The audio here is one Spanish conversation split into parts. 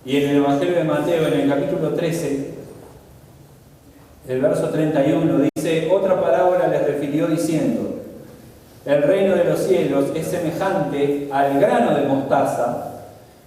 Y en el Evangelio de Mateo, en el capítulo 13, el verso 31, dice: otra parábola les refirió diciendo: el reino de los cielos es semejante al grano de mostaza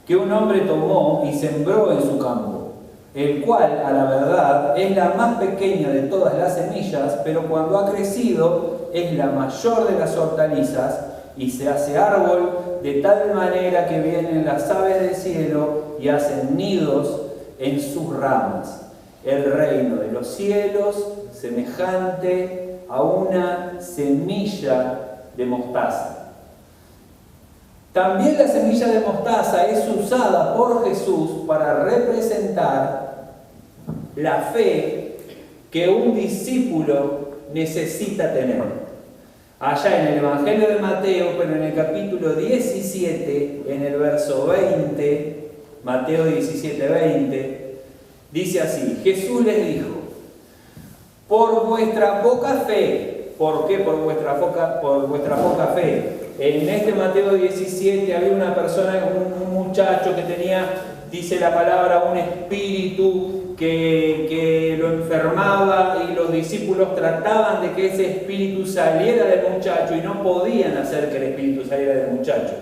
que un hombre tomó y sembró en su campo, el cual, a la verdad, es la más pequeña de todas las semillas, pero cuando ha crecido es la mayor de las hortalizas y se hace árbol de tal manera que vienen las aves del cielo y hacen nidos en sus ramas. El reino de los cielos, semejante a una semilla de mostaza. También la semilla de mostaza es usada por Jesús para representar la fe que un discípulo necesita tener. Allá en el Evangelio de Mateo, pero en el capítulo 17, en el verso 20, Mateo 17, 20, dice así: Jesús les dijo: por vuestra poca fe. ¿Por qué por vuestra poca fe? En este Mateo 17 había una persona, un muchacho que tenía, dice la palabra, un espíritu que lo enfermaba, y los discípulos trataban de que ese espíritu saliera del muchacho y no podían hacer que el espíritu saliera del muchacho.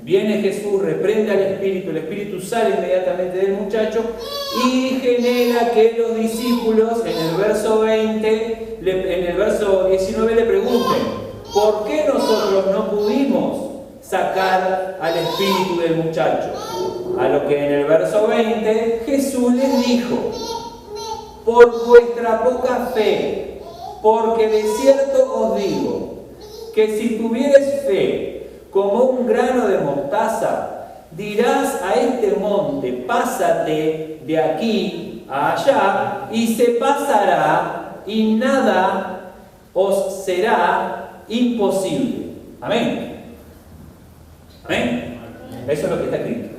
Viene Jesús, reprende al espíritu, el espíritu sale inmediatamente del muchacho y genera que los discípulos en el verso 20, en el verso 19 le pregunten: ¿por qué nosotros no pudimos sacar al espíritu del muchacho? A lo que en el verso 20 Jesús les dijo: por vuestra poca fe, porque de cierto os digo que si tuvieres fe como un grano de mostaza, dirás a este monte: pásate de aquí a allá, y se pasará, y nada os será imposible. Amén. Amén. Eso es lo que está escrito.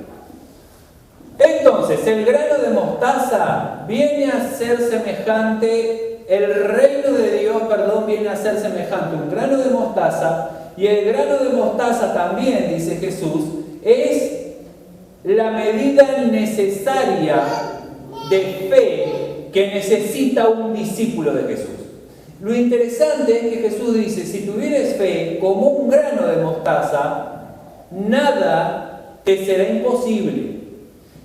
Entonces, el grano de mostaza viene a ser semejante, el reino de Dios, viene a ser semejante a un grano de mostaza, y el grano de mostaza también, dice Jesús, es la medida necesaria de fe que necesita un discípulo de Jesús. Lo interesante es que Jesús dice: si tuvieres fe como un grano de mostaza, nada te será imposible.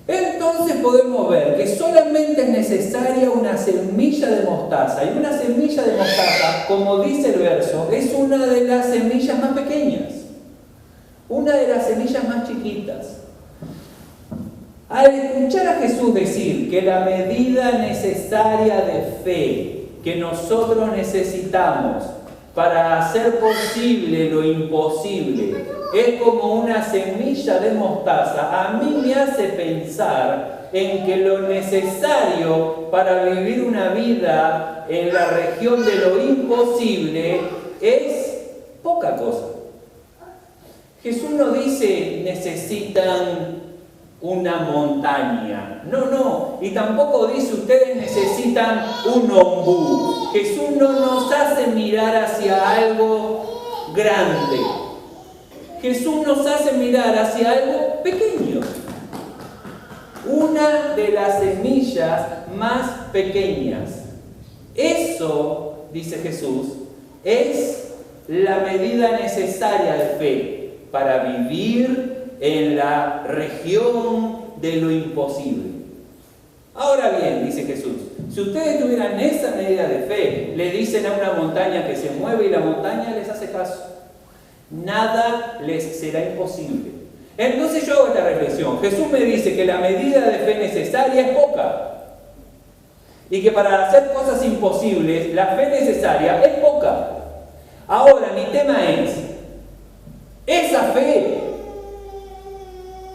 Entonces podemos ver que solamente es necesaria una semilla de mostaza, y una semilla de mostaza, como dice el verso, es una de las semillas más pequeñas, una de las semillas más chiquitas. Al escuchar a Jesús decir que la medida necesaria de fe que nosotros necesitamos para hacer posible lo imposible es como una semilla de mostaza, a mí me hace pensar en que lo necesario para vivir una vida en la región de lo imposible es poca cosa. Jesús no dice necesitan una montaña, no, y tampoco dice ustedes necesitan un ombú. Jesús no nos hace mirar hacia algo grande. Jesús nos hace mirar hacia algo pequeño. Una de las semillas más pequeñas. Eso, dice Jesús, es la medida necesaria de fe para vivir en la región de lo imposible. Ahora bien, dice Jesús, si ustedes tuvieran esa medida de fe, le dicen a una montaña que se mueve y la montaña les hace caso. Nada les será imposible. Entonces yo hago esta reflexión. Jesús me dice que la medida de fe necesaria es poca, y que para hacer cosas imposibles la fe necesaria es poca. Ahora mi tema es: esa fe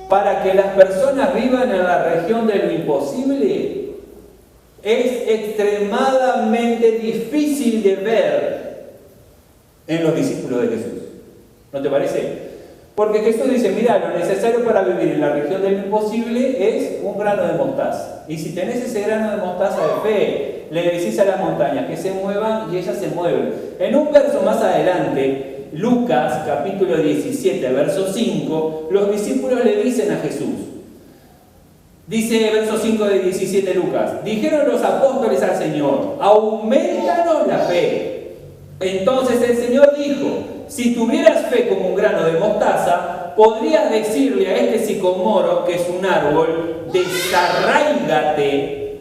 para que las personas vivan en la región de lo imposible es extremadamente difícil de ver en los discípulos de Jesús. ¿No te parece? Porque Jesús dice: mira, lo necesario para vivir en la región del imposible es un grano de mostaza. Y si tenés ese grano de mostaza de fe, le decís a las montañas que se muevan y ellas se mueven. En un verso más adelante, Lucas capítulo 17, verso 5, los discípulos le dicen a Jesús: Dice verso 5 de 17 Lucas, dijeron los apóstoles al Señor, aumentanos la fe. Entonces el Señor dijo, si tuvieras fe como un grano de mostaza, podrías decirle a este sicomoro, que es un árbol, desarráigate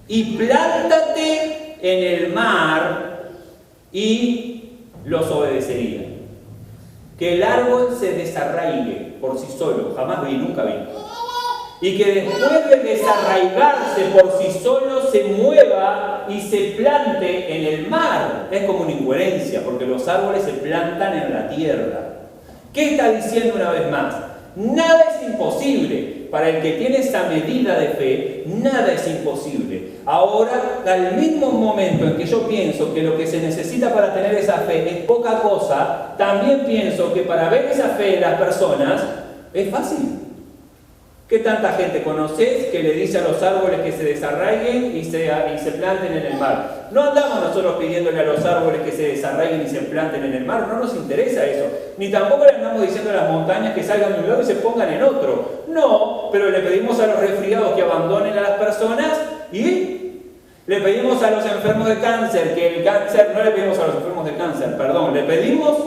y plántate en el mar, y los obedecería. Que el árbol se desarraigue por sí solo, jamás vi, nunca vi. Y que después de desarraigarse por sí solo se mueva y se plante en el mar. Es como una incoherencia, porque los árboles se plantan en la tierra. ¿Qué está diciendo una vez más? Nada es imposible. Para el que tiene esa medida de fe, nada es imposible. Ahora, al mismo momento en que yo pienso que lo que se necesita para tener esa fe es poca cosa, también pienso que para ver esa fe en las personas es fácil. ¿Qué tanta gente conoces que le dice a los árboles que se desarraiguen y se planten en el mar? No andamos nosotros pidiéndole a los árboles que se desarraiguen y se planten en el mar, no nos interesa eso. Ni tampoco le andamos diciendo a las montañas que salgan de un lado y se pongan en otro. No, pero le pedimos a los resfriados que abandonen a las personas y le pedimos a los enfermos de cáncer que el cáncer, no le pedimos a los enfermos de cáncer, perdón, le pedimos,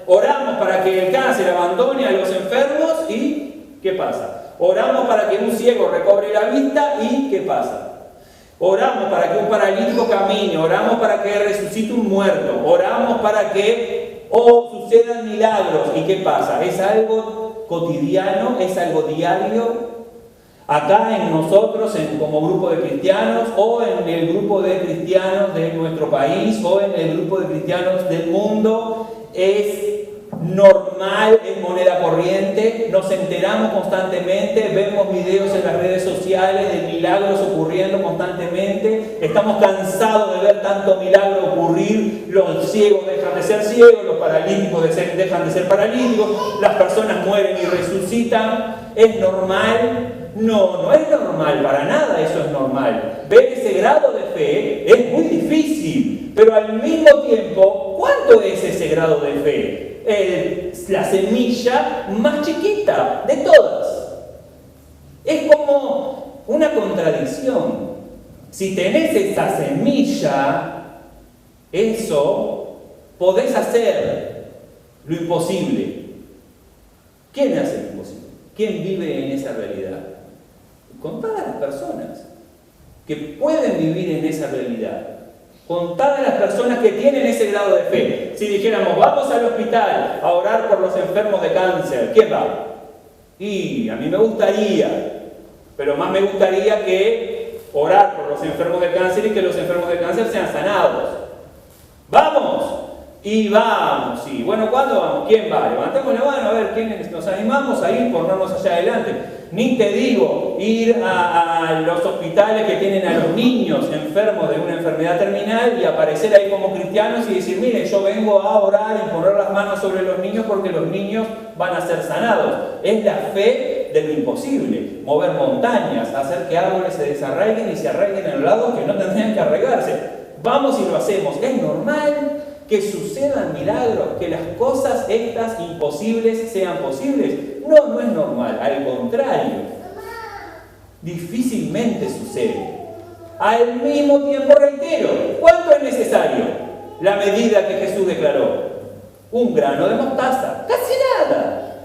oramos para que el cáncer abandone a los enfermos y ¿qué pasa? Oramos para que un ciego recobre la vista y ¿qué pasa? Oramos para que un paralítico camine, oramos para que resucite un muerto, oramos para que sucedan milagros. ¿Y qué pasa? ¿Es algo cotidiano? ¿Es algo diario? Acá en nosotros, como grupo de cristianos, o en el grupo de cristianos de nuestro país, o en el grupo de cristianos del mundo, es normal, es moneda corriente, nos enteramos constantemente, vemos videos en las redes sociales de milagros ocurriendo constantemente, estamos cansados de ver tanto milagro ocurrir, los ciegos dejan de ser ciegos, los paralíticos dejan de ser paralíticos, las personas mueren y resucitan. ¿Es normal? No, no es normal, para nada eso es normal. Ver ese grado de fe es muy difícil, pero al mismo tiempo, ¿cuánto es ese grado de fe? La semilla más chiquita de todas. Es como una contradicción. Si tenés esa semilla, eso, podés hacer lo imposible. ¿Quién hace lo imposible? ¿Quién vive en esa realidad? Contadas las personas que pueden vivir en esa realidad. Contadas las personas que tienen ese grado de fe. Si dijéramos, vamos al hospital a orar por los enfermos de cáncer, ¿quién va? Y a mí me gustaría, pero más me gustaría que orar por los enfermos de cáncer y que los enfermos de cáncer sean sanados. ¡Vamos! Y vamos, y bueno, ¿cuándo vamos? ¿Quién va? Levantemos la mano a ver quiénes nos animamos a ir, ponernos allá adelante. Ni te digo ir a los hospitales que tienen a los niños enfermos de una enfermedad terminal y aparecer ahí como cristianos y decir, mire, yo vengo a orar y poner las manos sobre los niños porque los niños van a ser sanados. Es la fe de lo imposible, mover montañas, hacer que árboles se desarraiguen y se arraiguen en los lados que no tendrían que arraigarse. Vamos y lo hacemos. Es normal que sucedan milagros, que las cosas estas imposibles sean posibles. No, no es normal, al contrario, difícilmente sucede. Al mismo tiempo, reitero, ¿cuánto es necesario? La medida que Jesús declaró, un grano de mostaza, casi nada.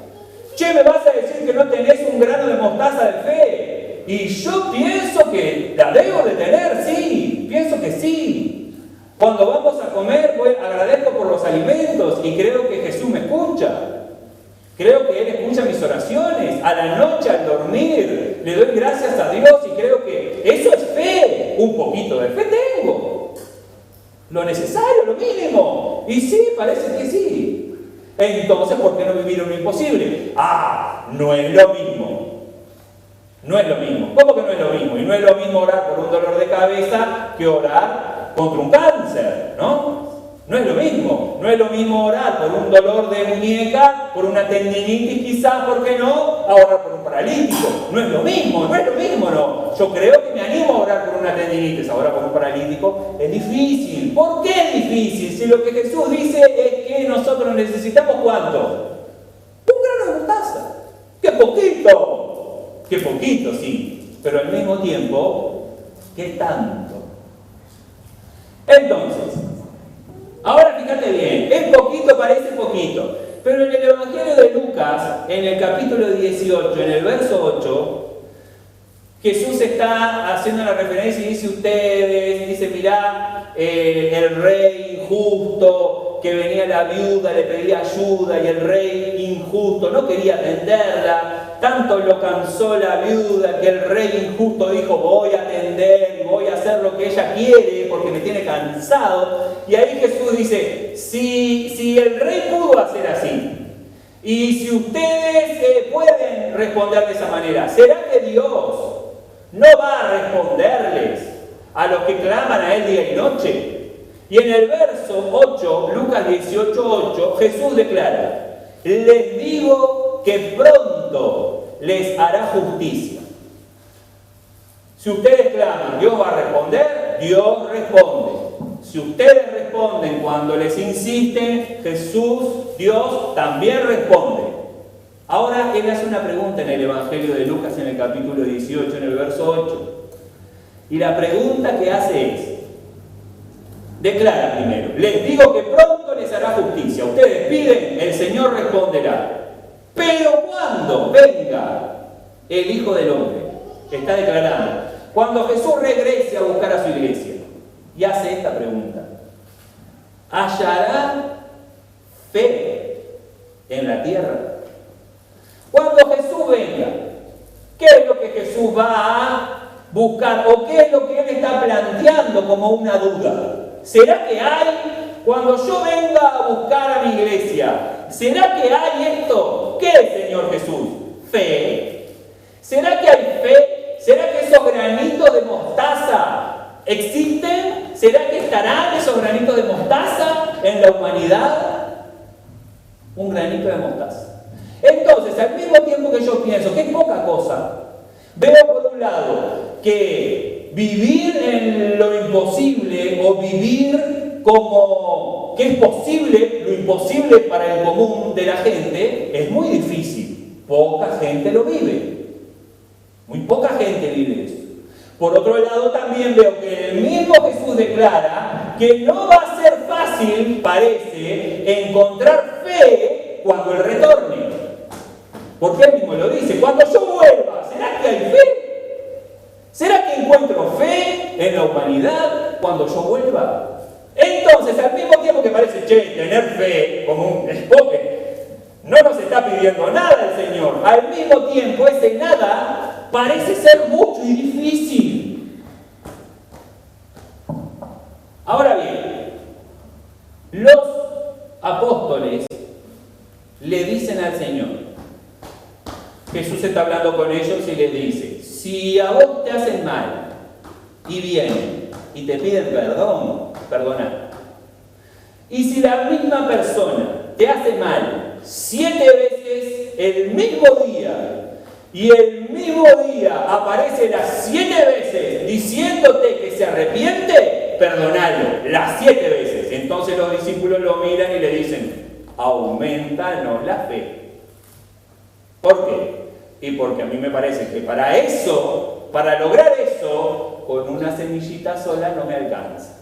Che, ¿me vas a decir que no tenés un grano de mostaza de fe? Y yo pienso que la debo de tener, sí, pienso que sí. Cuando vamos a comer, agradezco por los alimentos y creo que Jesús me escucha. Creo que Él escucha mis oraciones. A la noche, al dormir, le doy gracias a Dios y creo que eso es fe. Un poquito de fe tengo. Lo necesario, lo mínimo. Y sí, parece que sí. Entonces, ¿por qué no vivir lo imposible? No es lo mismo. No es lo mismo. ¿Cómo que no es lo mismo? Y no es lo mismo orar por un dolor de cabeza que orar contra un cáncer, ¿no? No es lo mismo. No es lo mismo orar por un dolor de muñeca, por una tendinitis quizás, ¿por qué no? A orar por un paralítico. No es lo mismo, no es lo mismo, no. Yo creo que me animo a orar por una tendinitis, a orar por un paralítico. Es difícil. ¿Por qué es difícil? Si lo que Jesús dice es que nosotros necesitamos ¿cuánto? Un grano de mostaza. ¡Qué poquito! Qué poquito, sí, pero al mismo tiempo, ¿qué tanto? Entonces, ahora fíjate bien, es poquito, parece poquito, pero en el Evangelio de Lucas, en el capítulo 18, en el verso 8, Jesús está haciendo una referencia y dice, mirá, el rey injusto, que venía la viuda, le pedía ayuda y el rey injusto no quería atenderla, tanto lo cansó la viuda que el rey injusto dijo, voy a atender y voy a hacer lo que ella quiere porque me tiene cansado. Y ahí Jesús dice, si el rey pudo hacer así, y si ustedes pueden responder de esa manera, ¿será que Dios no va a responderles a los que claman a Él día y noche? Y en el verso 8, Lucas 18:8, Jesús declara, les digo que pronto les hará justicia. Si ustedes claman, ¿Dios va a responder? Dios responde. Si ustedes responden cuando les insisten, Dios también responde. Ahora Él hace una pregunta en el Evangelio de Lucas, en el capítulo 18, en el verso 8. Y la pregunta que hace es, declara primero, les digo que pronto les hará justicia. Ustedes piden, el Señor responderá. Pero cuando venga el Hijo del Hombre, está declarando, cuando Jesús regrese a buscar a su iglesia, y hace esta pregunta, ¿hallará fe en la tierra? Cuando Jesús venga, ¿qué es lo que Jesús va a buscar? ¿O qué es lo que Él está planteando como una duda? ¿Será que hay, cuando yo venga a buscar a mi iglesia, ¿será que hay esto? ¿Qué es, Señor Jesús? Fe. ¿Será que hay fe? ¿Será que esos granitos de mostaza existen? ¿Será que estarán esos granitos de mostaza en la humanidad? Un granito de mostaza. Entonces, al mismo tiempo que yo pienso que es poca cosa, veo por un lado que vivir en lo imposible o vivir como que es posible, lo imposible para el común de la gente, es muy difícil. Poca gente lo vive. Muy poca gente vive eso. Por otro lado, también veo que el mismo Jesús declara que no va a ser fácil, parece, encontrar fe cuando Él retorne. Porque Él mismo lo dice, cuando yo vuelva, ¿será que hay fe? ¿Será que encuentro fe en la humanidad cuando yo vuelva? Entonces, al mismo tiempo que parece, tener fe como un escote, no nos está pidiendo nada el Señor. Al mismo tiempo, ese nada parece ser mucho y difícil. Ahora bien, los apóstoles le dicen al Señor, Jesús está hablando con ellos y les dice, si a vos te hacen mal y vienen y te piden perdón, perdona. Y si la misma persona te hace mal 7 veces el mismo día y el mismo día aparece las 7 veces diciéndote que se arrepiente, perdonalo las 7 veces. Entonces los discípulos lo miran y le dicen, aumentanos la fe. ¿Por qué? Y porque a mí me parece que para eso, para lograr eso, con una semillita sola no me alcanza.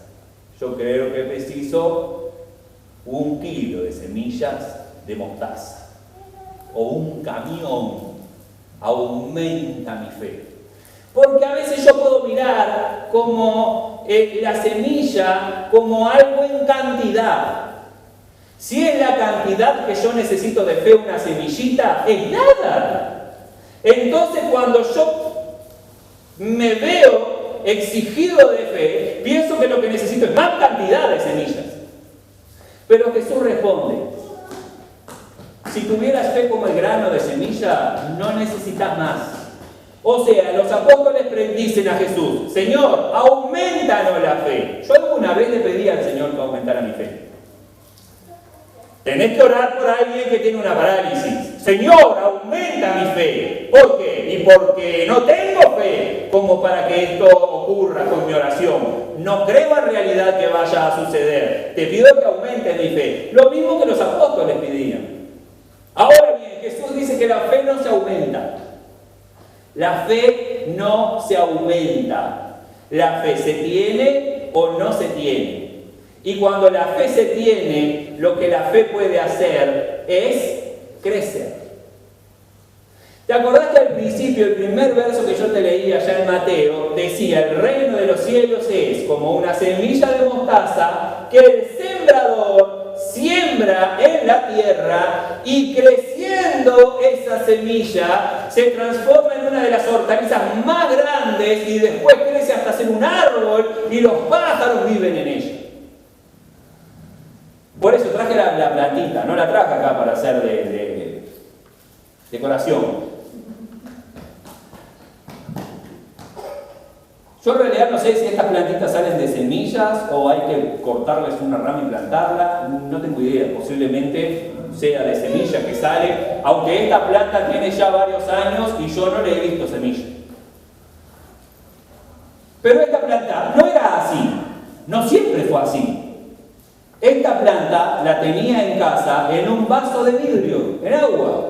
Yo creo que preciso 1 kilo de semillas de mostaza o un camión. Aumenta mi fe. Porque a veces yo puedo mirar como la semilla como algo en cantidad. Si es la cantidad que yo necesito de fe, una semillita, es nada. Entonces cuando yo me veo exigido de fe, pienso que lo que necesito es más cantidad de semillas. Pero Jesús responde, si tuvieras fe como el grano de semilla, no necesitas más. O sea, los apóstoles dicen a Jesús, Señor, aumentanos la fe. Yo alguna vez le pedí al Señor que aumentara mi fe. Tenés que orar por alguien que tiene una parálisis. Señor, aumenta mi fe. ¿Por qué? Y porque no tengo fe como para que esto ocurra con mi oración. No creo en realidad que vaya a suceder. Te pido que aumente mi fe. Lo mismo que los apóstoles pedían. Ahora bien, Jesús dice que la fe no se aumenta. La fe no se aumenta. La fe se tiene o no se tiene. Y cuando la fe se tiene, lo que la fe puede hacer es crecer. ¿Te acordás que al principio, el primer verso que yo te leí allá en Mateo, decía: el reino de los cielos es como una semilla de mostaza que el sembrador siembra en la tierra, y creciendo esa semilla se transforma en una de las hortalizas más grandes y después crece hasta ser un árbol y los pájaros viven en ella. Por eso traje la plantita, no la traje acá para hacer de decoración. Yo en realidad no sé si estas plantitas salen de semillas o hay que cortarles una rama y plantarla, no tengo idea, posiblemente sea de semilla que sale, aunque esta planta tiene ya varios años y yo no le he visto semilla. Pero esta planta no era así, no siempre fue así. Esta planta la tenía en casa en un vaso de vidrio, en agua.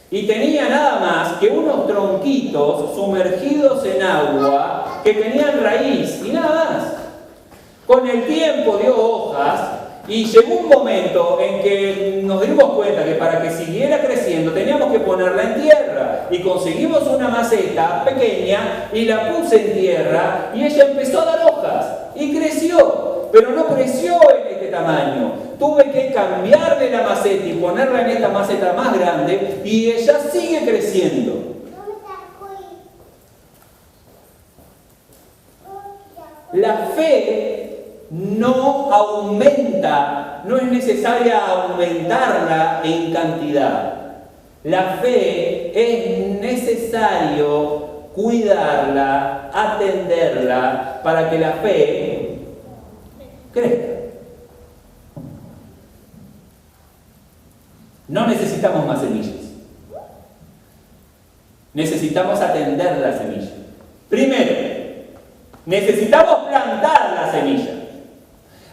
Y tenía nada más que unos tronquitos sumergidos en agua que tenían raíz y nada más. Con el tiempo dio hojas y llegó un momento en que nos dimos cuenta que para que siguiera creciendo teníamos que ponerla en tierra. Y conseguimos una maceta pequeña y la puse en tierra y ella empezó a dar hojas y creció. Pero no creció en este tamaño. Tuve que cambiarle la maceta y ponerla en esta maceta más grande y ella sigue creciendo. La fe no aumenta, no es necesaria aumentarla en cantidad. La fe es necesario cuidarla, atenderla, para que la fe crezca. No necesitamos más semillas. Necesitamos atender la semilla. Primero, necesitamos plantar la semilla.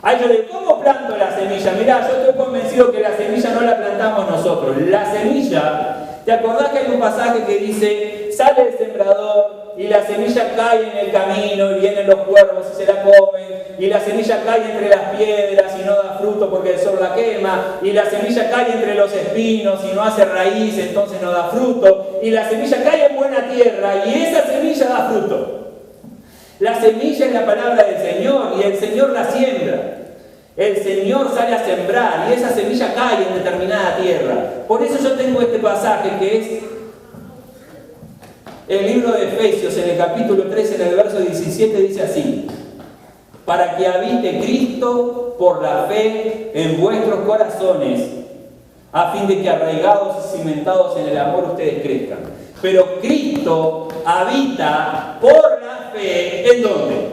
Ay, yo digo, ¿cómo planto la semilla? Mirá, yo estoy convencido que la semilla no la plantamos nosotros. La semilla, ¿te acordás que hay un pasaje que dice: sale el sembrador y la semilla cae en el camino y vienen los cuervos y se la comen, y la semilla cae entre las piedras y no da fruto porque el sol la quema, y la semilla cae entre los espinos y no hace raíz, entonces no da fruto, y la semilla cae en buena tierra y esa semilla da fruto? La semilla es la palabra del Señor y el Señor la siembra. El Señor sale a sembrar y esa semilla cae en determinada tierra. Por eso yo tengo este pasaje que es el libro de Efesios, en el capítulo 13, en el verso 17, dice así: para que habite Cristo por la fe en vuestros corazones, a fin de que arraigados y cimentados en el amor ustedes crezcan. Pero Cristo habita por la fe, ¿en dónde?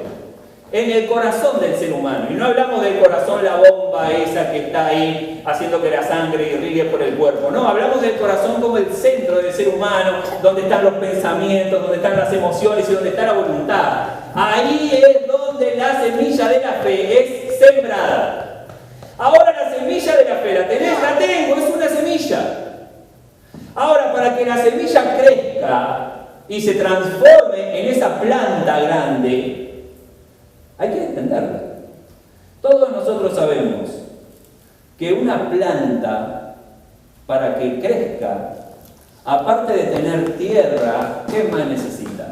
En el corazón del ser humano. Y no hablamos del corazón, la bomba esa que está ahí haciendo que la sangre irrigue por el cuerpo. No, hablamos del corazón como el centro del ser humano, donde están los pensamientos, donde están las emociones y donde está la voluntad. Ahí es donde la semilla de la fe es sembrada. Ahora la semilla de la fe, ¿la tenés? La tengo, es una semilla. Ahora, para que la semilla crezca y se transforme en esa planta grande, hay que entenderla. Todos nosotros sabemos que una planta, para que crezca, aparte de tener tierra, ¿qué más necesita?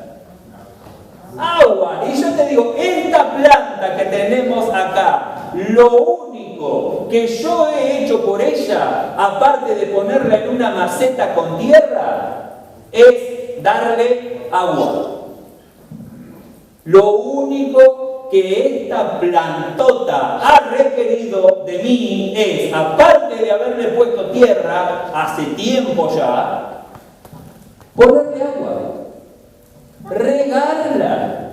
Agua. Y yo te digo, esta planta que tenemos acá, lo único que yo he hecho por ella, aparte de ponerla en una maceta con tierra, es darle agua. Lo único que esta plantota ha requerido de mí es, aparte de haberle puesto tierra hace tiempo ya, ponerle agua, regarla.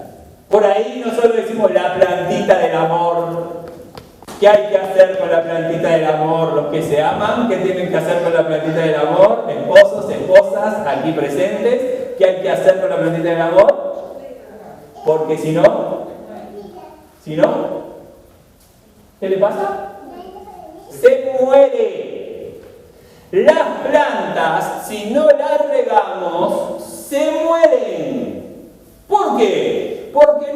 Por ahí nosotros decimos la plantita del amor. ¿Qué hay que hacer con la plantita del amor? Los que se aman, ¿qué tienen que hacer con la plantita del amor? Esposos, esposas, aquí presentes, ¿qué hay que hacer con la plantita del amor? Porque si no, ¿qué le pasa? Se muere. Las plantas, si no las regamos, se mueren. ¿Por qué? Porque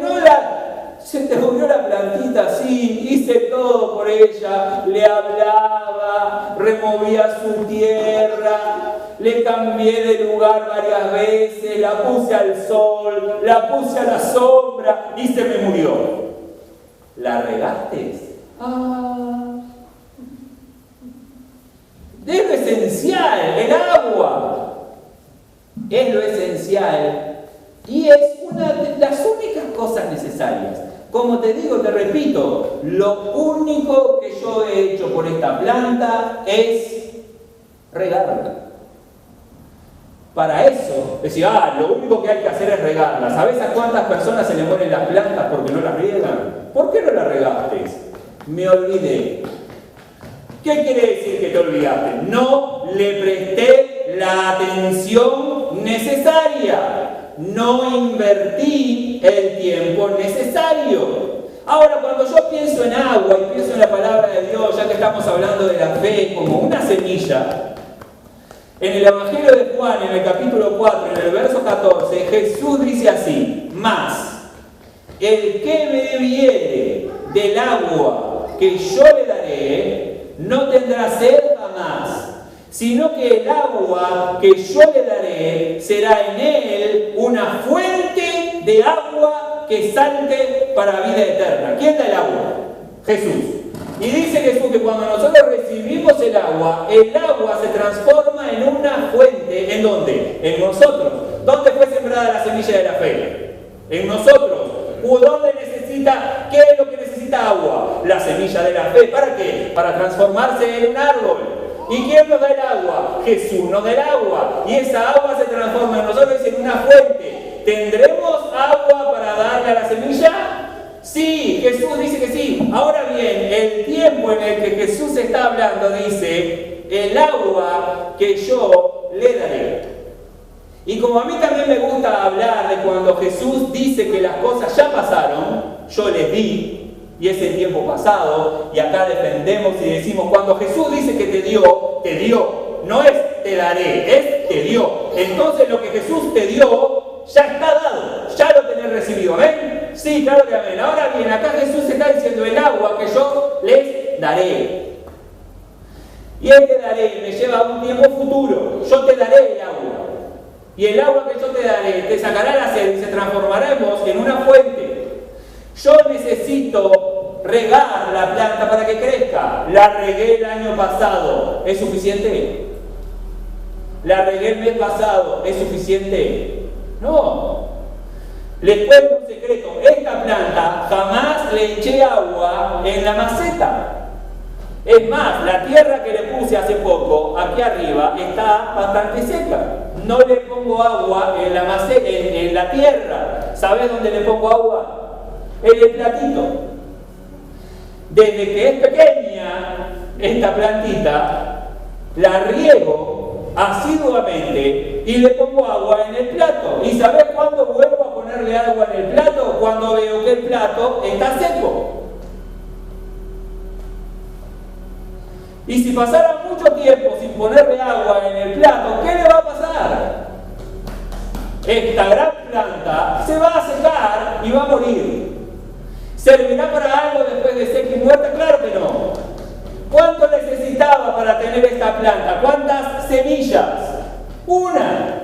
se te murió la plantita así, hice todo por ella, le hablaba, removía su tierra, le cambié de lugar varias veces, la puse al sol, la puse a la sombra y se me murió. ¿La regaste? Es lo esencial, el agua es lo esencial y es una de las únicas cosas necesarias. Como te digo, te repito, lo único que yo he hecho por esta planta es regarla. Para eso, decía, lo único que hay que hacer es regarla. ¿Sabes a cuántas personas se le mueren las plantas porque no las riegan? ¿Por qué no las regaste? Me olvidé. ¿Qué quiere decir que te olvidaste? No le presté la atención necesaria. No invertí el tiempo necesario. Ahora, cuando yo pienso en agua y pienso en la palabra de Dios, ya que estamos hablando de la fe como una semilla, en el Evangelio de Juan, en el capítulo 4, en el verso 14, Jesús dice así: mas el que me bebiere del agua que yo le daré, no tendrá sed jamás, sino que el agua que yo le daré será en él una fuente de agua que salte para vida eterna. ¿Quién da el agua? Jesús. Y dice Jesús que cuando nosotros recibimos el agua se transforma en una fuente. ¿En dónde? En nosotros. ¿Dónde fue sembrada la semilla de la fe? En nosotros. ¿Dónde necesita? ¿Qué es lo que necesita agua? La semilla de la fe. ¿Para qué? Para transformarse en un árbol. ¿Y quién nos da el agua? Jesús nos da el agua. Y esa agua se transforma en nosotros en una fuente. ¿Tendremos agua para darle a la semilla? Sí, Jesús dice que sí. Ahora bien, el tiempo en el que Jesús está hablando dice: el agua que yo le daré. Y como a mí también me gusta hablar de cuando Jesús dice que las cosas ya pasaron, yo les di, y es el tiempo pasado, y acá defendemos y decimos, cuando Jesús dice que te dio, no es te daré, es te dio. Entonces lo que Jesús te dio ya está dado, ya lo tenés recibido, ¿ven? Sí, claro que amén. Ahora bien, acá Jesús está diciendo: el agua que yo les daré. Y el te daré me lleva a un tiempo futuro. Yo te daré el agua. Y el agua que yo te daré te sacará la sed y se transformará en una fuente. Yo necesito regar la planta para que crezca. La regué el año pasado. ¿Es suficiente? La regué el mes pasado. ¿Es suficiente? No. Les cuento un secreto. Esta planta jamás le eché agua en la maceta. Es más, la tierra que le puse hace poco, aquí arriba, está bastante seca. No le pongo agua en la maceta, en la tierra. ¿Sabes dónde le pongo agua? En el platito. Desde que es pequeña esta plantita, la riego asiduamente y le pongo agua en el plato. ¿Y sabes cuándo vuelvo a ponerle agua en el plato? Cuando veo que el plato está seco. Y si pasara mucho tiempo sin ponerle agua en el plato, ¿qué le va a pasar? Esta gran planta se va a secar y va a morir. ¿Servirá para algo después de seca y muerta? Claro que no. ¿Cuánto necesitaba para tener esta planta? ¿Cuántas semillas? Una.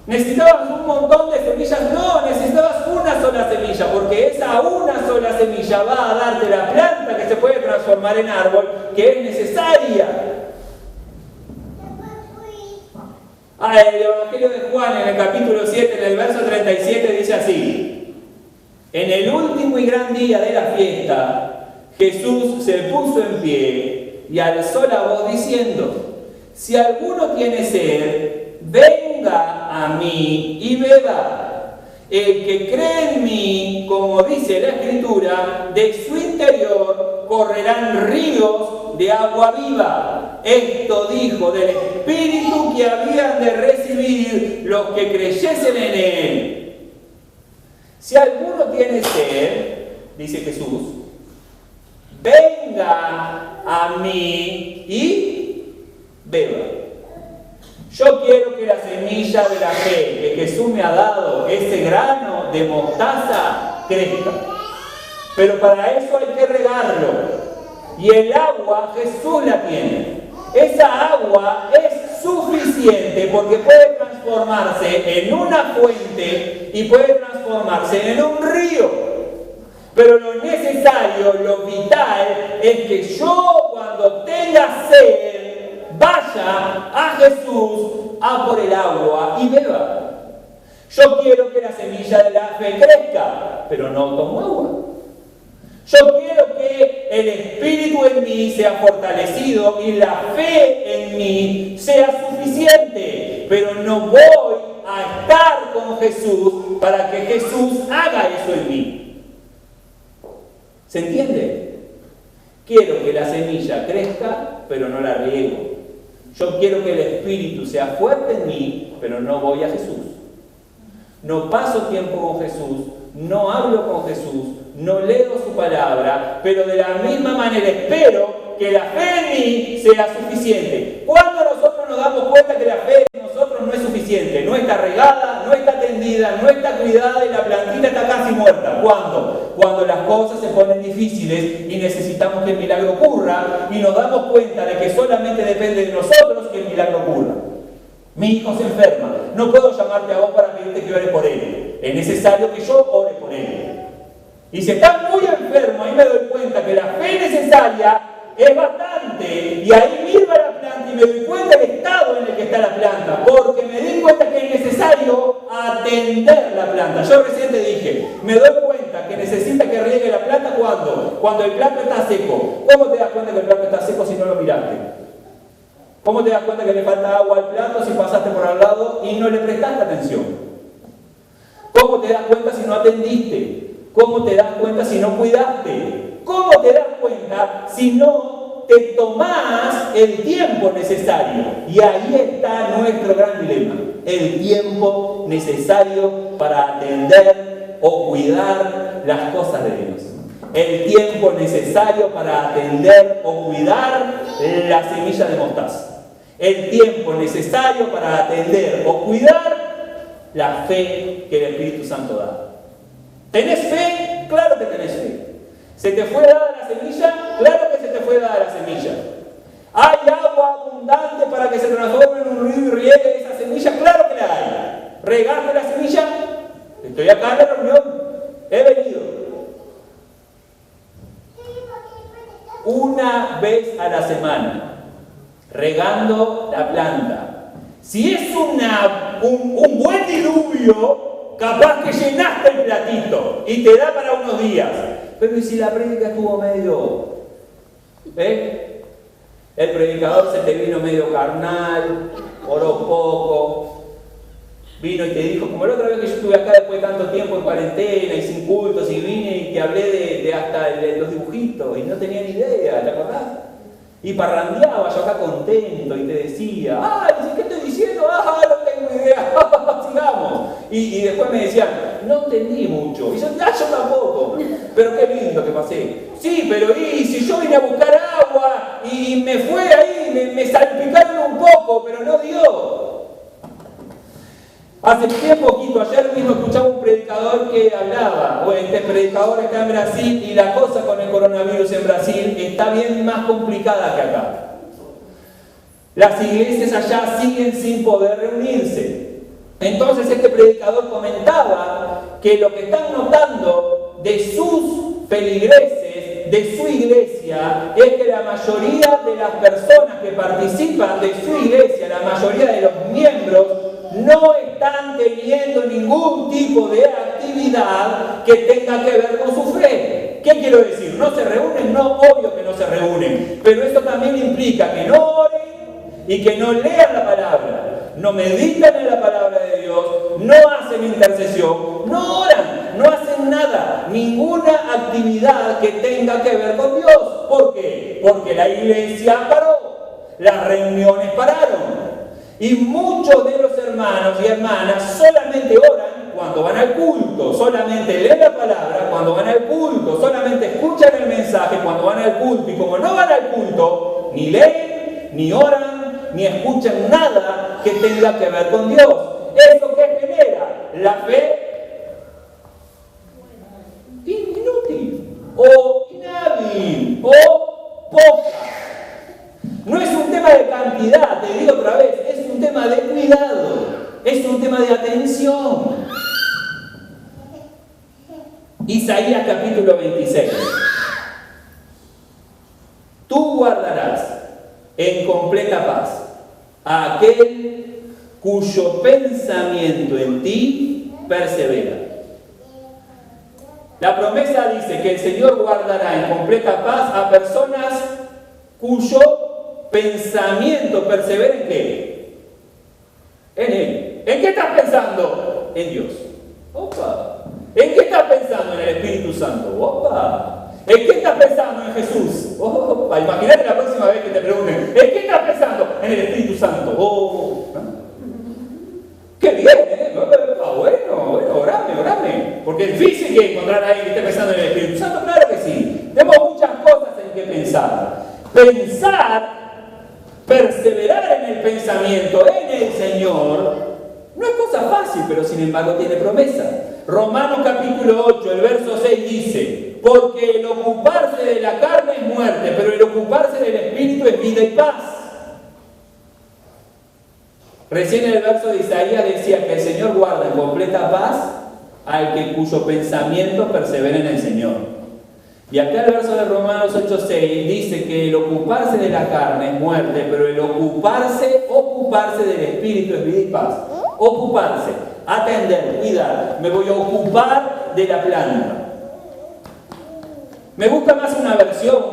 ¿Necesitabas un montón de semillas? No, necesitabas una sola semilla, porque esa una sola semilla va a darte la planta que se puede transformar en árbol, que es necesaria. El Evangelio de Juan, en el capítulo 7, en el verso 37, dice así: en el último y gran día de la fiesta, Jesús se puso en pie y alzó la voz diciendo: si alguno tiene sed, venga a mí y beba. El que cree en mí, como dice la Escritura, de su interior correrán ríos de agua viva. Esto dijo del Espíritu que habían de recibir los que creyesen en él. Si alguno tiene sed, dice Jesús, venga a mí y beba. Yo quiero que la semilla de la fe que Jesús me ha dado, ese grano de mostaza, crezca. Pero para eso hay que regarlo. Y el agua Jesús la tiene. Esa agua es suficiente porque puede transformarse en una fuente y puede transformarse en un río. Pero lo necesario, lo vital, es que yo cuando tenga sed, vaya a Jesús a por el agua y beba. Yo quiero que la semilla de la fe crezca, pero no tomo agua. Yo quiero que el Espíritu en mí sea fortalecido y la fe en mí sea suficiente, pero no voy a estar con Jesús para que Jesús haga eso en mí. ¿Se entiende? Quiero que la semilla crezca, pero no la riego. Yo quiero que el Espíritu sea fuerte en mí, pero no voy a Jesús. No paso tiempo con Jesús, no hablo con Jesús, no leo su palabra, pero de la misma manera espero que la fe en mí sea suficiente. ¿Cuándo nosotros nos damos cuenta que la fe en nosotros no es suficiente? No está regada, no está tendida, no está cuidada y la plantita está casi muerta. ¿Cuándo? Cuando las cosas se ponen difíciles y necesitamos que el milagro ocurra y nos damos cuenta de que solamente depende de nosotros que el milagro ocurra. Mi hijo se enferma, no puedo llamarte a vos para pedirte que ores por él. Es necesario que yo ore por él. Y si está muy enfermo, ahí me doy cuenta que la fe necesaria es bastante. Y ahí miro a la planta y me doy cuenta del estado en el que está la planta. Porque me di cuenta que es necesario atender la planta. Yo recién te dije, me doy cuenta que necesita que riegue la planta cuando el plato está seco. ¿Cómo te das cuenta que el plato está seco si no lo miraste? ¿Cómo te das cuenta que le falta agua al plato si pasaste por al lado y no le prestaste atención? ¿Cómo te das cuenta si no atendiste? ¿Cómo te das cuenta si no cuidaste? ¿Cómo te das cuenta si no te tomás el tiempo necesario? Y ahí está nuestro gran dilema. El tiempo necesario para atender o cuidar las cosas de Dios. El tiempo necesario para atender o cuidar la semilla de mostaza. El tiempo necesario para atender o cuidar la fe que el Espíritu Santo da. ¿Tenés fe? Claro que tenés fe. ¿Se te fue dada la semilla? Claro que se te fue dada la semilla. ¿Hay agua abundante para que se transforme en un río y riegue esa semilla? Claro que la hay. ¿Regaste la semilla? Estoy acá en la reunión. He venido. Una vez a la semana, regando la planta. Si es un buen diluvio, capaz que llenaste el platito y te da para unos días. Pero ¿y si la prédica estuvo medio? El predicador se te vino medio carnal, oró poco, vino y te dijo, como la otra vez que yo estuve acá después de tanto tiempo en cuarentena y sin cultos y vine y te hablé de hasta los dibujitos y no tenía ni idea, ¿te acordás? Y parrandeaba yo acá contento y te decía, ¿qué estoy diciendo? No tengo idea, sigamos. Y después me decían, no entendí mucho. Y yo tampoco. Pero qué lindo que pasé. Sí, pero ¿y si yo vine a buscar agua y me fue ahí, me salpicaron un poco, pero no dio? Hace bien poquito, ayer mismo escuchaba un predicador que hablaba, este predicador está en Brasil y la cosa con el coronavirus en Brasil está bien más complicada que acá. Las iglesias allá siguen sin poder reunirse. Entonces este predicador comentaba que lo que están notando de sus feligreses, de su iglesia, es que la mayoría de las personas que participan de su iglesia, la mayoría de los miembros, no están teniendo ningún tipo de actividad que tenga que ver con su fe. ¿Qué quiero decir? ¿No se reúnen? No, obvio que no se reúnen. Pero esto también implica que no oren y que no lean la palabra, no meditan en la palabra de Dios, no hacen intercesión, no oran, no hacen nada, ninguna actividad que tenga que ver con Dios. ¿Por qué? Porque la iglesia paró, las reuniones pararon. Y muchos de los hermanos y hermanas solamente oran cuando van al culto, solamente leen la palabra cuando van al culto, solamente escuchan el mensaje cuando van al culto. Y como no van al culto, ni leen, ni oran, ni escuchan nada, que tenga que ver con Dios. ¿Eso qué genera? La fe inútil, o inhábil, o poca. No es un tema de cantidad, te digo otra vez, es un tema de cuidado, es un tema de atención. Isaías capítulo 26. Tú guardarás en completa paz a aquel cuyo pensamiento en ti persevera. La promesa dice que el Señor guardará en completa paz a personas cuyo pensamiento persevera en qué? En Él. ¿En qué estás pensando? En Dios. Opa. ¿En qué estás pensando? En el Espíritu Santo. Opa. ¿En qué estás pensando? En Jesús. Opa. Imagínate la próxima vez que te pregunten, ¿en qué estás pensando? En el Espíritu Santo. Oh. ¡Qué bien! Bueno, orame. Porque es difícil que encontrar a alguien que esté pensando en el Espíritu Santo. Claro que sí. Tenemos muchas cosas en que pensar. Perseverar en el pensamiento, en el Señor, no es cosa fácil, pero sin embargo tiene promesa. Romanos capítulo 8, el verso 6 dice, porque el ocuparse de la carne es muerte, pero el ocuparse del Espíritu es vida y paz. Recién en el verso de Isaías decía que el Señor guarda en completa paz al que cuyo pensamiento persevera en el Señor. Y acá el verso de Romanos 8:6 dice que el ocuparse de la carne es muerte, pero el ocuparse del Espíritu es vida y paz. Ocuparse, atender, cuidar. Me voy a ocupar de la planta. Me gusta más una versión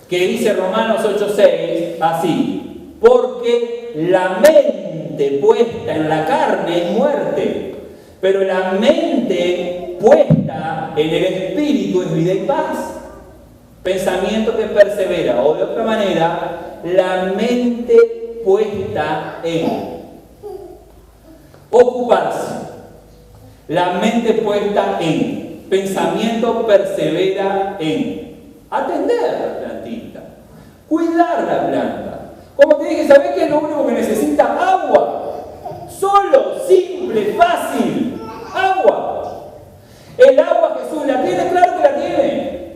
que dice Romanos 8:6 así. Porque la mente puesta en la carne es muerte, pero la mente puesta en el Espíritu es vida y paz. Pensamiento que persevera, o de otra manera, la mente puesta en ocuparse, la mente puesta en pensamiento persevera en atender la plantita, cuidar la planta. Como te dije, ¿sabés qué es lo único que necesita? Agua. Solo, simple, fácil. Agua. El agua Jesús la tiene, claro que la tiene.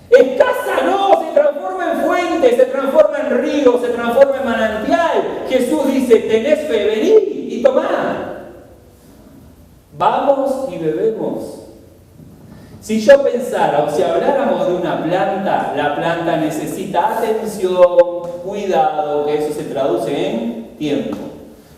Escasa no, se transforma en fuente, se transforma en río, se transforma en manantial. Jesús dice, tenés fe, vení y tomá. Vamos y bebemos. Si yo pensara o si habláramos de una planta, la planta necesita atención, cuidado, que eso se traduce en tiempo.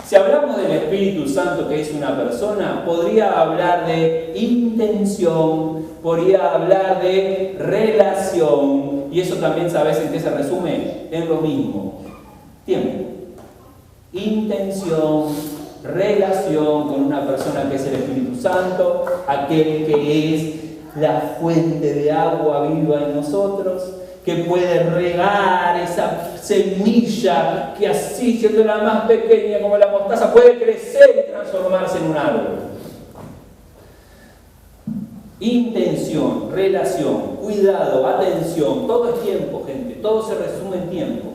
Si hablamos del Espíritu Santo, que es una persona, podría hablar de intención, podría hablar de relación, y eso también, ¿sabes en qué se resume? En lo mismo. Tiempo. Intención, relación con una persona que es el Espíritu Santo, aquel que es la fuente de agua viva en nosotros, que puede regar esa semilla que así, siendo la más pequeña como la mostaza, puede crecer y transformarse en un árbol. Intención, relación, cuidado, atención, todo es tiempo, gente, todo se resume en tiempo.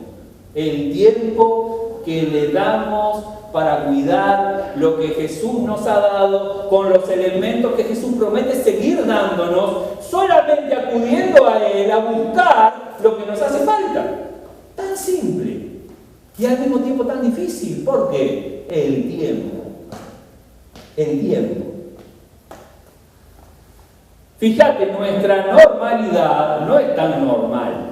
El tiempo que le damos para cuidar lo que Jesús nos ha dado con los elementos que Jesús promete seguir dándonos, solamente acudiendo a Él a buscar lo que nos hace falta. Tan simple y al mismo tiempo tan difícil. ¿Por qué? El tiempo. El tiempo. Fíjate, nuestra normalidad no es tan normal.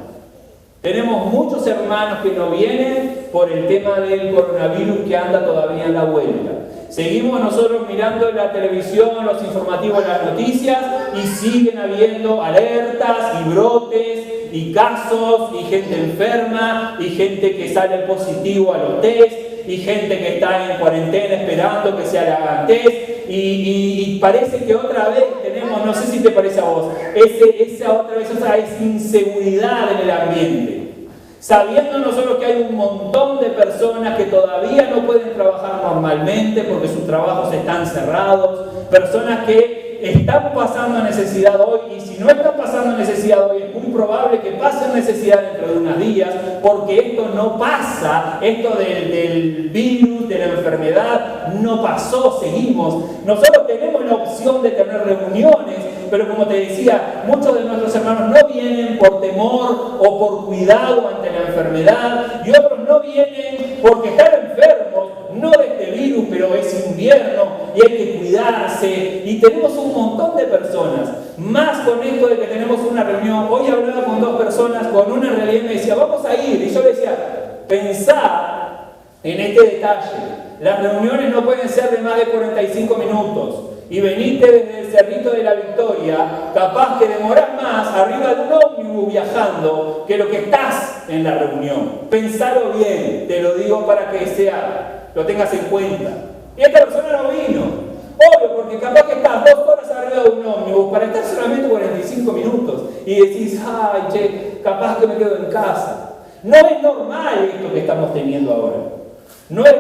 Tenemos muchos hermanos que no vienen por el tema del coronavirus que anda todavía en la vuelta. Seguimos nosotros mirando la televisión, los informativos, las noticias, y siguen habiendo alertas y brotes y casos y gente enferma y gente que sale positivo a los test y gente que está en cuarentena esperando que se le hagan test y parece que otra vez tenemos, no sé si te parece a vos, esa inseguridad en el ambiente. Sabiendo nosotros que hay un montón de personas que todavía no pueden trabajar normalmente porque sus trabajos están cerrados, personas que que están pasando necesidad hoy, y si no están pasando necesidad hoy, es muy probable que pasen necesidad dentro de unos días, porque esto no pasa, esto del virus, de la enfermedad, no pasó, seguimos. Nosotros tenemos la opción de tener reuniones, pero como te decía, muchos de nuestros hermanos no vienen por temor o por cuidado ante la enfermedad, y otros no vienen porque están enfermos, no de este virus, pero es invierno y hay que cuidarse, y tenemos un montón de personas, más con esto de que tenemos una reunión. Hoy hablaba con 2 personas con una realidad y me decía, vamos a ir, y yo le decía, pensá en este detalle, las reuniones no pueden ser de más de 45 minutos, y veniste desde el Cerrito de la Victoria, capaz que demorás más arriba de un ómnibus viajando que lo que estás en la reunión. Pensalo bien, te lo digo para que lo tengas en cuenta. Y esta persona no vino, obvio, porque capaz que estás 2 horas arriba de un ómnibus para estar solamente 45 minutos y decís, ay, che, capaz que me quedo en casa. No es normal esto que estamos teniendo ahora. No es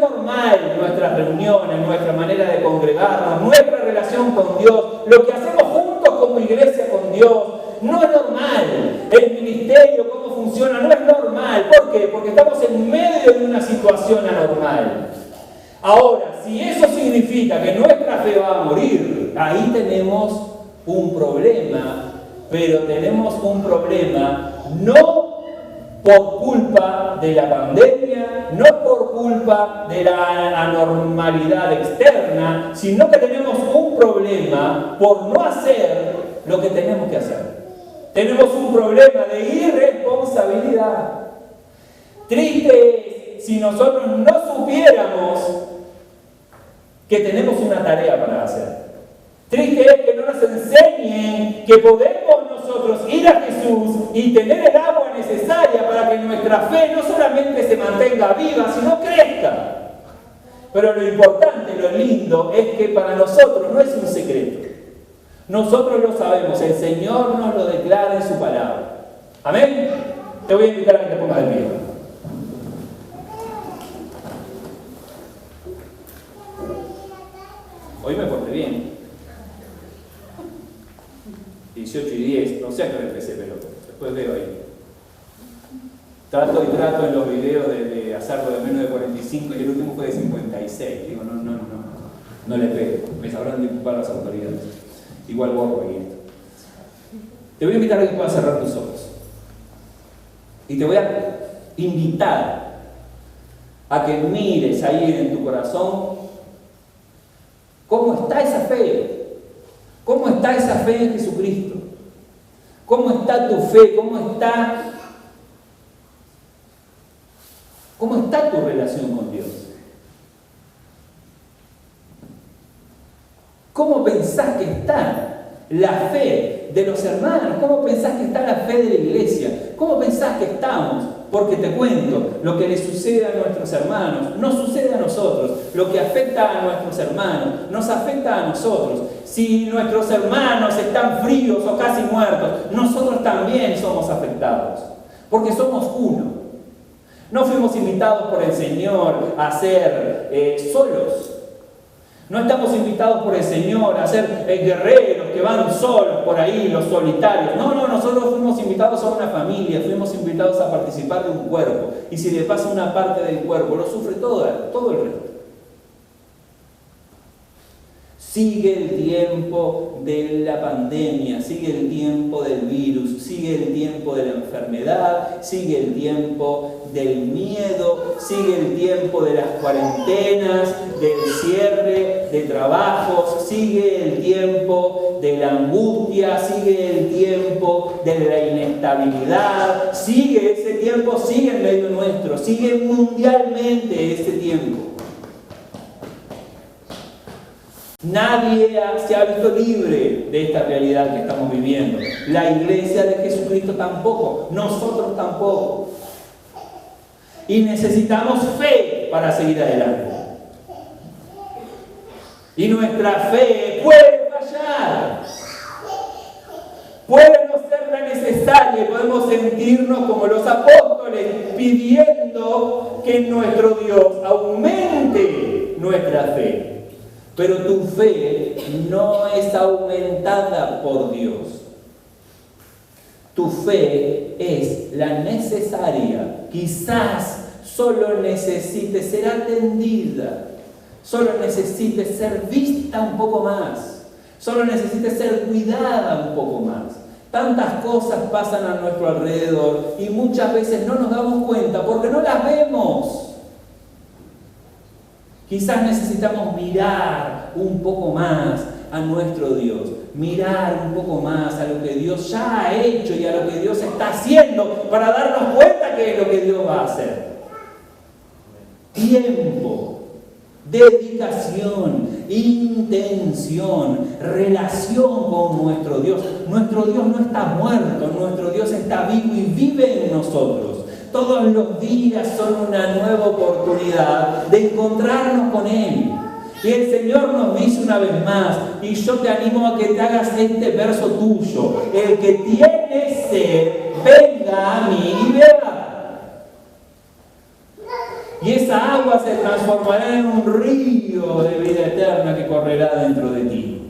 normal nuestras reuniones, nuestra manera de congregarnos, nuestra relación con Dios, lo que hacemos juntos como iglesia con Dios. No es normal. El ministerio, cómo funciona, no es normal. ¿Por qué? Porque estamos en medio de una situación anormal. Ahora, si eso significa que nuestra fe va a morir, ahí tenemos un problema, pero tenemos un problema no por culpa de la pandemia, no por culpa de la anormalidad externa, sino que tenemos un problema por no hacer lo que tenemos que hacer. Tenemos un problema de irresponsabilidad. Triste es si nosotros no supiéramos que tenemos una tarea para hacer. Triste es que no nos enseñen que podemos nosotros ir a Jesús y tener el agua necesaria para que nuestra fe no solamente se mantenga viva, sino crezca. Pero lo importante, lo lindo, es que para nosotros no es un secreto. Nosotros lo sabemos, el Señor nos lo declara en su palabra. ¿Amén? Te voy a invitar a que te pongas de pie. Hoy me porté bien. 18 y 10, no sé a qué hora empecé, pero después veo ahí. Trato en los videos de hacerlo de menos de 45 y el último fue de 56. Digo, no le pego, me sabrán disculpar las autoridades. Igual borro ahí esto. Te voy a invitar a que puedas cerrar tus ojos. Y te voy a invitar a que mires ahí en tu corazón cómo está esa fe. ¿Cómo está esa fe en Jesucristo? ¿Cómo está tu fe? ¿Cómo está tu relación con Dios? ¿Cómo pensás que está la fe de los hermanos? ¿Cómo pensás que está la fe de la iglesia? ¿Cómo pensás que estamos? Porque te cuento, lo que le sucede a nuestros hermanos nos sucede a nosotros. Lo que afecta a nuestros hermanos nos afecta a nosotros. Si nuestros hermanos están fríos o casi muertos, nosotros también somos afectados, porque somos uno. No fuimos invitados por el Señor a ser solos. No estamos invitados por el Señor a ser guerreros que van solos por ahí, los solitarios. No, nosotros fuimos invitados a una familia, fuimos invitados a participar de un cuerpo. Y si le pasa una parte del cuerpo, lo sufre todo el resto. Sigue el tiempo de la pandemia, sigue el tiempo del virus, sigue el tiempo de la enfermedad, sigue el tiempo del miedo, sigue el tiempo de las cuarentenas, del cierre de trabajos, sigue el tiempo de la angustia, sigue el tiempo de la inestabilidad, sigue ese tiempo, sigue en medio nuestro, sigue mundialmente ese tiempo. Nadie se ha visto libre de esta realidad que estamos viviendo. La iglesia de Jesucristo tampoco, nosotros tampoco. Y necesitamos fe para seguir adelante. Y nuestra fe puede fallar. Puede no ser la necesaria y podemos sentirnos como los apóstoles pidiendo que nuestro Dios aumente nuestra fe. Pero tu fe no es aumentada por Dios. Tu fe es la necesaria. Quizás solo necesite ser atendida, solo necesite ser vista un poco más, solo necesite ser cuidada un poco más. Tantas cosas pasan a nuestro alrededor y muchas veces no nos damos cuenta porque no las vemos. Quizás necesitamos mirar un poco más a nuestro Dios, mirar un poco más a lo que Dios ya ha hecho y a lo que Dios está haciendo para darnos cuenta que es lo que Dios va a hacer. Tiempo, dedicación, intención, relación con nuestro Dios. Nuestro Dios no está muerto, nuestro Dios está vivo y vive en nosotros. Todos los días son una nueva oportunidad de encontrarnos con Él. Y el Señor nos dice una vez más, y yo te animo a que te hagas este verso tuyo: el que tiene sed, venga a mí y beba. Y esa agua se transformará en un río de vida eterna que correrá dentro de ti.